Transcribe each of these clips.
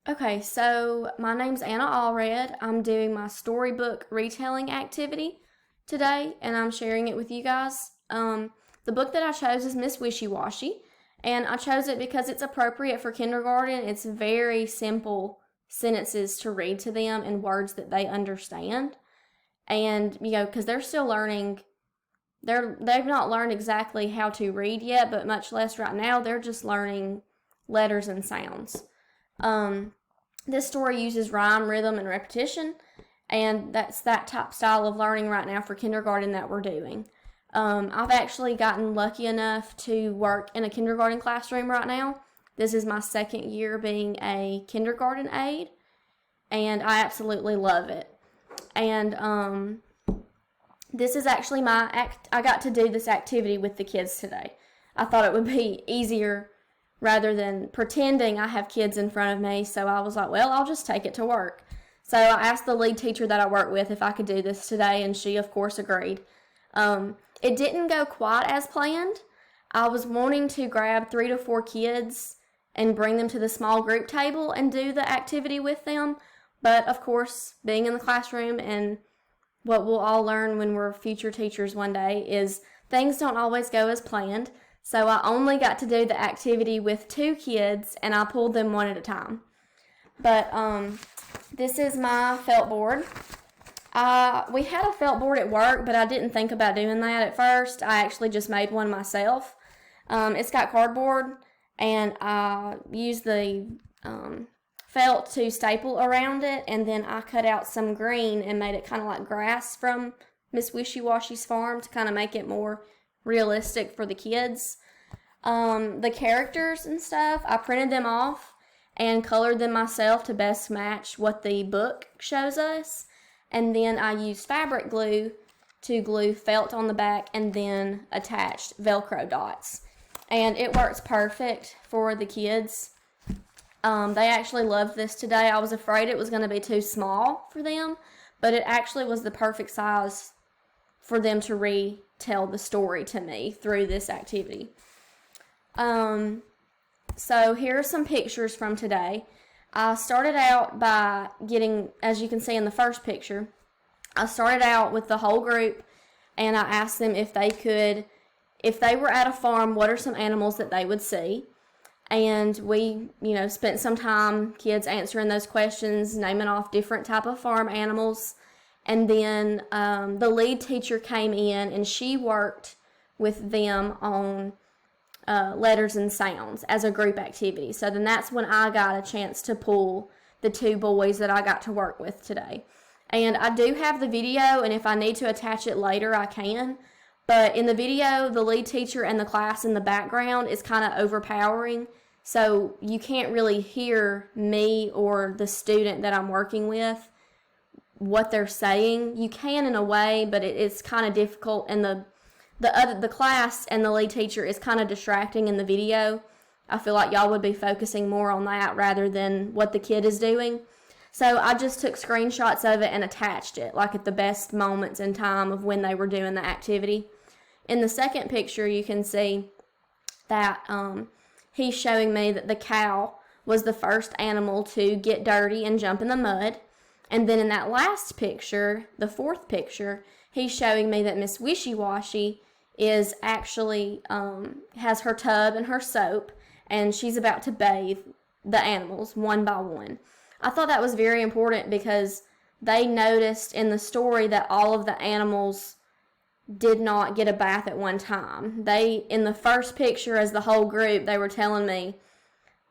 Okay, so my name's Anna Allred. I'm doing my storybook retelling activity today, and I'm sharing it with you guys. The book that I chose is Miss Wishy-Washy, and I chose it because it's appropriate for kindergarten. It's very simple sentences to read to them and words that they understand. And, because they're still learning, they've not learned exactly how to read yet, but much less right now. They're just learning letters and sounds. This story uses rhyme, rhythm, and repetition, and that's that type style of learning right now for kindergarten that we're doing. I've actually gotten lucky enough to work in a kindergarten classroom right now. This is my second year being a kindergarten aide, and I absolutely love it. And this is actually I got to do this activity with the kids today. I thought it would be easier rather than pretending I have kids in front of me, so I was like, well, I'll just take it to work. So I asked the lead teacher that I work with if I could do this today, and she, of course, agreed. It didn't go quite as planned. I was wanting to grab 3 to 4 kids and bring them to the small group table and do the activity with them, but, of course, being in the classroom and what we'll all learn when we're future teachers one day is things don't always go as planned. So I only got to do the activity with 2 kids, and I pulled them one at a time. But this is my felt board. We had a felt board at work, but I didn't think about doing that at first. I actually just made one myself. It's got cardboard, and I used the felt to staple around it, and then I cut out some green and made it kind of like grass from Miss Wishy-Washy's farm to kind of make it more realistic for the kids. The characters and stuff, I printed them off and colored them myself to best match what the book shows us. And then I used fabric glue to glue felt on the back and then attached Velcro dots. And it works perfect for the kids. They actually loved this today. I was afraid it was going to be too small for them, but it actually was the perfect size for them to retell the story to me through this activity. So here are some pictures from today. I started out by getting, as you can see in the first picture, I started out with the whole group, and I asked them if they were at a farm, what are some animals that they would see? And we, spent some time, kids answering those questions, naming off different type of farm animals. And then the lead teacher came in, and she worked with them on letters and sounds as a group activity. So then that's when I got a chance to pull the 2 boys that I got to work with today. And I do have the video, and if I need to attach it later, I can. But in the video, the lead teacher and the class in the background is kind of overpowering. So you can't really hear me or the student that I'm working with, what they're saying. You can in a way, but it's kind of difficult, and the class and the lead teacher is kind of distracting in the video. I feel like y'all would be focusing more on that rather than what the kid is doing. So I just took screenshots of it and attached it, like at the best moments in time of when they were doing the activity. In the second picture, you can see that he's showing me that the cow was the first animal to get dirty and jump in the mud. And then in that last picture, the 4th picture, he's showing me that Miss Wishy-Washy is actually, has her tub and her soap, and she's about to bathe the animals one by one. I thought that was very important because they noticed in the story that all of the animals did not get a bath at one time. In the first picture as the whole group, they were telling me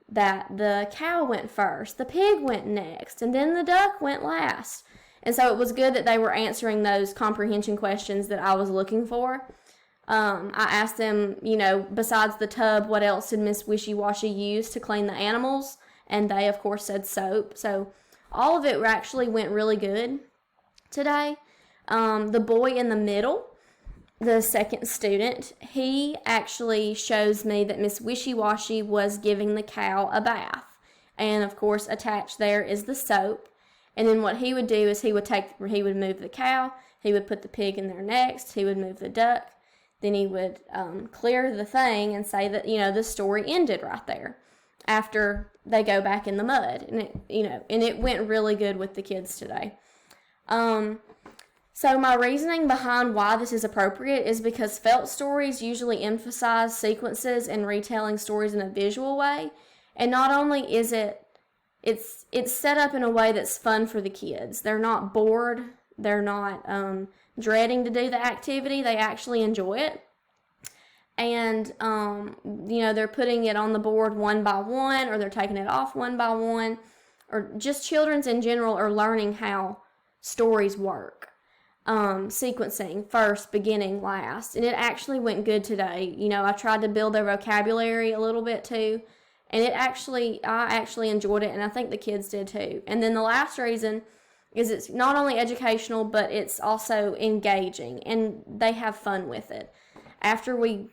that the cow went first, the pig went next, and then the duck went last. And so it was good that they were answering those comprehension questions that I was looking for. I asked them, besides the tub, what else did Miss Wishy-Washy use to clean the animals? And they, of course, said soap. So all of it actually went really good today. The boy in the middle, the second student, he actually shows me that Miss Wishy-Washy was giving the cow a bath. And, of course, attached there is the soap. And then what he would do is he would move the cow, he would put the pig in there next, he would move the duck, then he would clear the thing and say that, the story ended right there after they go back in the mud. And it went really good with the kids today. So my reasoning behind why this is appropriate is because felt stories usually emphasize sequences and retelling stories in a visual way. And not only is it's set up in a way that's fun for the kids. They're not bored. They're not dreading to do the activity. They actually enjoy it. And, they're putting it on the board one by one, or they're taking it off one by one, or just children's in general are learning how stories work. Sequencing, first, beginning, last. And it actually went good today. I tried to build their vocabulary a little bit too. And I actually enjoyed it, and I think the kids did too. And then the last reason is it's not only educational, but it's also engaging, and they have fun with it. After these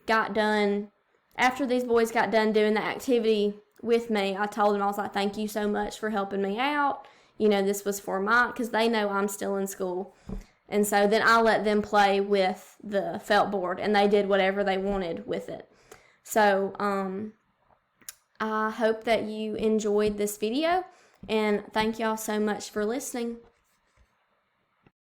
boys got done doing the activity with me, I told them, I was like, thank you so much for helping me out. This was for because they know I'm still in school. And so then I let them play with the felt board, and they did whatever they wanted with it. So I hope that you enjoyed this video, and thank y'all so much for listening.